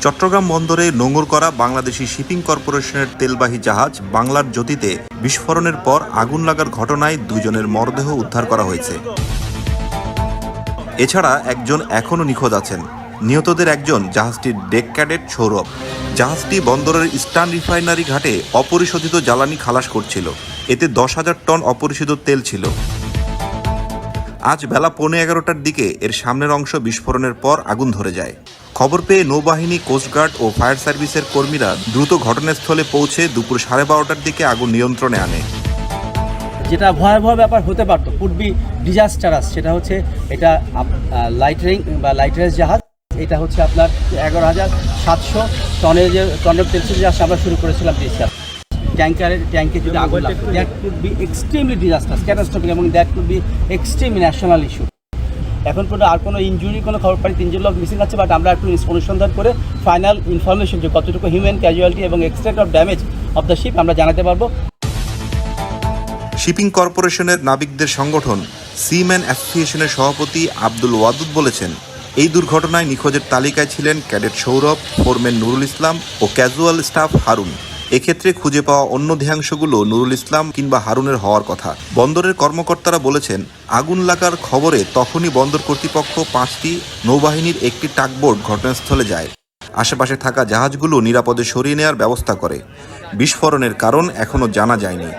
চট্টগ্রাম বন্দরে নোঙর করা বাংলাদেশি শিপিং কর্পোরেশনের তেলবাহী জাহাজ বাংলার জ্যোতিতে বিস্ফোরণের পর আগুন লাগার ঘটনায় দুজনের মরদেহ উদ্ধার করা হয়েছে। এছাড়া একজন এখনও নিখোঁজ আছেন। নিহতদের একজন জাহাজটির ডেক ক্যাডেট সৌরভ। জাহাজটি বন্দরের ইস্টার্ন রিফাইনারি ঘাটে অপরিশোধিত জ্বালানি খালাস করছিল। এতে 10,000 টন অপরিশোধিত তেল ছিল। আজ বেলা 11:15টার দিকে এর সামনের অংশ বিস্ফোরণের পর আগুন ধরে যায়। খবর পেয়ে নৌবাহিনী, কোস্টগার্ড ও ফায়ার সার্ভিসের কর্মীরা দ্রুত ঘটনাস্থলে পৌঁছে দুপুর 12:30টার দিকে আগুন নিয়ন্ত্রণে আনে। যেটা ভয়াবহ ব্যাপার হতে পারত কুড বি ডিজাস্টারাস, সেটা হচ্ছে এটা লাইটারেজ জাহাজ। এটা হচ্ছে আপনার 11,700 টনের তেল ছিল, যা আমরা শুরু করেছিলাম ট্যাঙ্কে যদি আগুন লাগে, that could be extremely disastrous, catastrophic, এবং that could be extreme national issue. এখন পর্যন্ত আর কোনো ইনজুরি, কোনো খবর পাই, 3 জন লোক মিসিং আছে, বাট আমরা একটু অনুসন্ধান করে ফাইনাল ইনফরমেশন যে কতটুকু হিউম্যান ক্যাজুয়ালিটি এবং extent of damage of the ship আমরা জানাতে পারবো। শিপিং কর্পোরেশনের নাবিকদের সংগঠন সিম্যান অ্যাসোসিয়েশনের সভাপতি আব্দুল ওয়াদুদ বলেছেন, এই দুর্ঘটনায় নিখোঁজের তালিকায় ছিলেন ক্যাডেট সৌরভ, ফোরম্যান নুরুল ইসলাম ও ক্যাজুয়াল স্টাফ হারুন। এক্ষেত্রে খুঁজে পাওয়া অন্য দেহাংশগুলো নুরুল ইসলাম কিংবা হারুনের হওয়ার কথা। বন্দরের কর্মকর্তারা বলেছেন, আগুন লাগার খবরে তখনই বন্দর কর্তৃপক্ষ 5টি নৌবাহিনীর একটি টাগবোট ঘটনাস্থলে যায়। আশেপাশে থাকা জাহাজগুলো নিরাপদে সরিয়ে নেওয়ার ব্যবস্থা করে। বিস্ফোরণের কারণ এখনও জানা যায়নি।